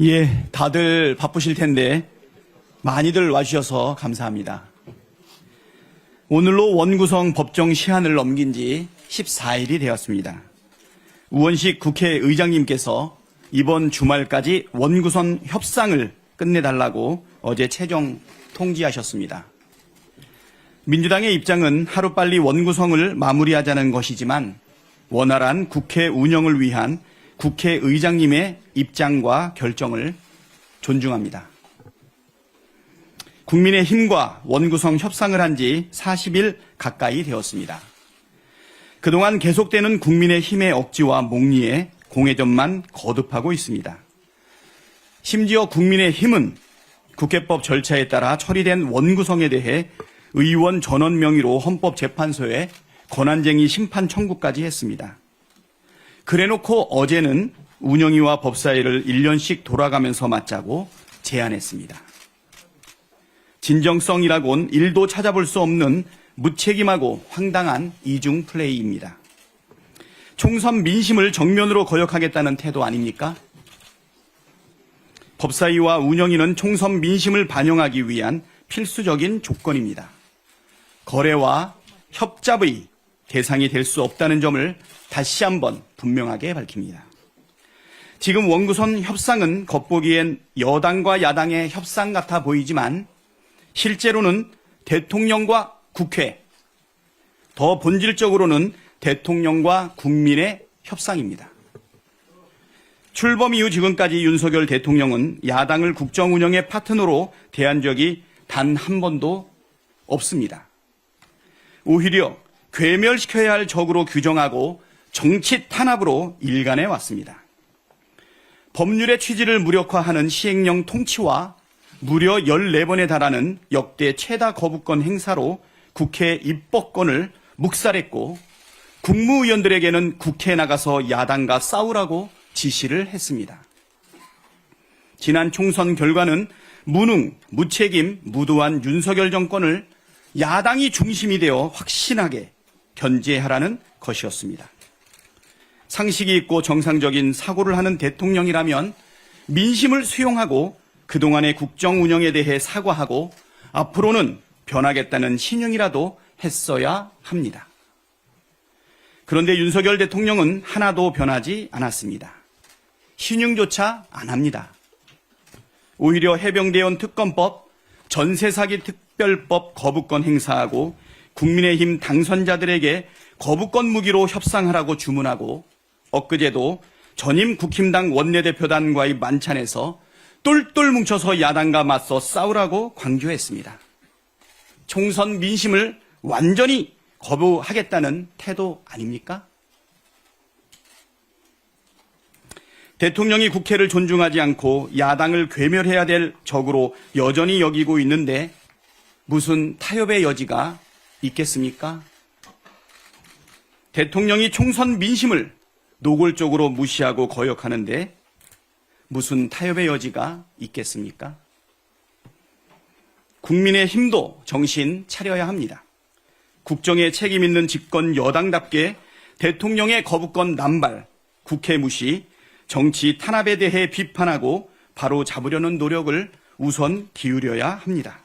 예, 다들 바쁘실 텐데 많이들 와주셔서 감사합니다. 오늘로 원구성 법정 시한을 넘긴 지 14일이 되었습니다. 우원식 국회의장님께서 이번 주말까지 원구성 협상을 끝내달라고 어제 최종 통지하셨습니다. 민주당의 입장은 하루빨리 원구성을 마무리하자는 것이지만 원활한 국회 운영을 위한 국회의장님의 입장과 결정을 존중합니다. 국민의힘과 원구성 협상을 한 지 40일 가까이 되었습니다. 그동안 계속되는 국민의힘의 억지와 목리에 공회전만 거듭하고 있습니다. 심지어 국민의힘은 국회법 절차에 따라 처리된 원구성에 대해 의원 전원 명의로 헌법재판소에 권한쟁의 심판 청구까지 했습니다. 그래놓고 어제는 운영위와 법사위를 1년씩 돌아가면서 맞자고 제안했습니다. 진정성이라곤 1도 찾아볼 수 없는 무책임하고 황당한 이중 플레이입니다. 총선 민심을 정면으로 거역하겠다는 태도 아닙니까? 법사위와 운영위는 총선 민심을 반영하기 위한 필수적인 조건입니다. 거래와 협잡의 대상이 될 수 없다는 점을 다시 한번 분명하게 밝힙니다. 지금 원구성 협상은 겉보기엔 여당과 야당의 협상 같아 보이지만 실제로는 대통령과 국회, 더 본질적으로는 대통령과 국민의 협상입니다. 출범 이후 지금까지 윤석열 대통령은 야당을 국정 운영의 파트너로 대한 적이 단 한 번도 없습니다. 오히려 괴멸시켜야 할 적으로 규정하고 정치 탄압으로 일관해 왔습니다. 법률의 취지를 무력화하는 시행령 통치와 무려 14번에 달하는 역대 최다 거부권 행사로 국회 입법권을 묵살했고 국무위원들에게는 국회에 나가서 야당과 싸우라고 지시를 했습니다. 지난 총선 결과는 무능, 무책임, 무도한 윤석열 정권을 야당이 중심이 되어 확신하게 견제하라는 것이었습니다. 상식이 있고 정상적인 사고를 하는 대통령이라면 민심을 수용하고 그동안의 국정 운영에 대해 사과하고 앞으로는 변하겠다는 신용이라도 했어야 합니다. 그런데 윤석열 대통령은 하나도 변하지 않았습니다. 신용조차 안 합니다. 오히려 해병대원 특검법, 전세사기 특별법 거부권 행사하고 국민의힘 당선자들에게 거부권 무기로 협상하라고 주문하고 엊그제도 전임 국힘당 원내대표단과의 만찬에서 똘똘 뭉쳐서 야당과 맞서 싸우라고 강조했습니다. 총선 민심을 완전히 거부하겠다는 태도 아닙니까? 대통령이 국회를 존중하지 않고 야당을 괴멸해야 될 적으로 여전히 여기고 있는데 무슨 타협의 여지가 있겠습니까? 대통령이 총선 민심을 노골적으로 무시하고 거역하는데 무슨 타협의 여지가 있겠습니까? 국민의힘도 정신 차려야 합니다. 국정에 책임 있는 집권 여당답게 대통령의 거부권 남발, 국회 무시, 정치 탄압에 대해 비판하고 바로 잡으려는 노력을 우선 기울여야 합니다.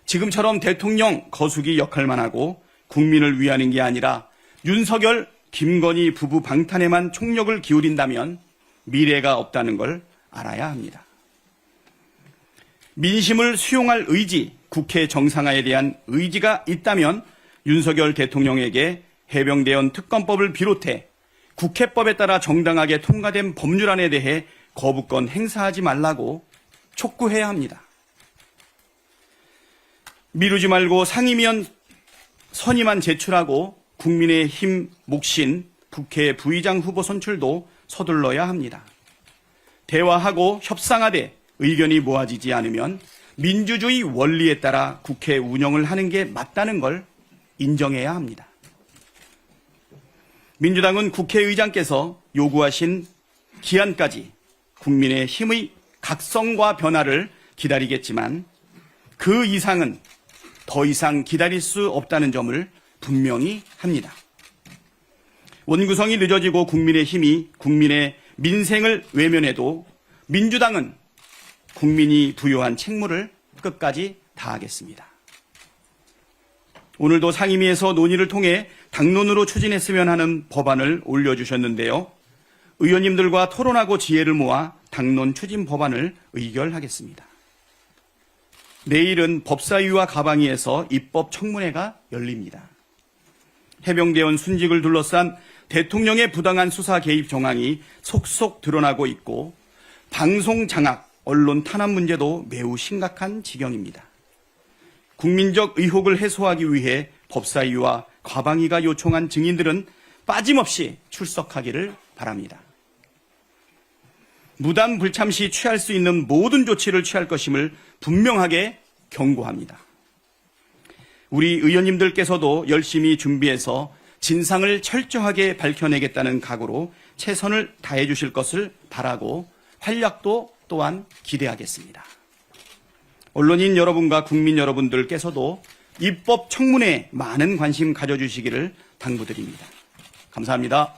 지금처럼 대통령 거수기 역할만 하고 국민을 위하는 게 아니라 윤석열, 김건희 부부 방탄에만 총력을 기울인다면 미래가 없다는 걸 알아야 합니다. 민심을 수용할 의지, 국회 정상화에 대한 의지가 있다면 윤석열 대통령에게 해병대원 특검법을 비롯해 국회법에 따라 정당하게 통과된 법률안에 대해 거부권 행사하지 말라고 촉구해야 합니다. 미루지 말고 상임위원 선임안 제출하고 국민의힘 몫인 국회 부의장 후보 선출도 서둘러야 합니다. 대화하고 협상하되 의견이 모아지지 않으면 민주주의 원리에 따라 국회 운영을 하는 게 맞다는 걸 인정해야 합니다. 민주당은 국회의장께서 요구하신 기한까지 국민의힘의 각성과 변화를 기다리겠지만 그 이상은 더 이상 기다릴 수 없다는 점을 분명히 합니다. 원구성이 늦어지고 국민의힘이 국민의 민생을 외면해도 민주당은 국민이 부여한 책무를 끝까지 다하겠습니다. 오늘도 상임위에서 논의를 통해 당론으로 추진했으면 하는 법안을 올려주셨는데요. 의원님들과 토론하고 지혜를 모아 당론 추진 법안을 의결하겠습니다. 내일은 법사위와 가방위에서 입법 청문회가 열립니다. 해병대원 순직을 둘러싼 대통령의 부당한 수사 개입 정황이 속속 드러나고 있고 방송 장악, 언론 탄압 문제도 매우 심각한 지경입니다. 국민적 의혹을 해소하기 위해 법사위와 과방위가 요청한 증인들은 빠짐없이 출석하기를 바랍니다. 무단 불참 시 취할 수 있는 모든 조치를 취할 것임을 분명하게 경고합니다. 우리 의원님들께서도 열심히 준비해서 진상을 철저하게 밝혀내겠다는 각오로 최선을 다해 주실 것을 바라고 활약도 또한 기대하겠습니다. 언론인 여러분과 국민 여러분들께서도 입법 청문회에 많은 관심 가져주시기를 당부드립니다. 감사합니다.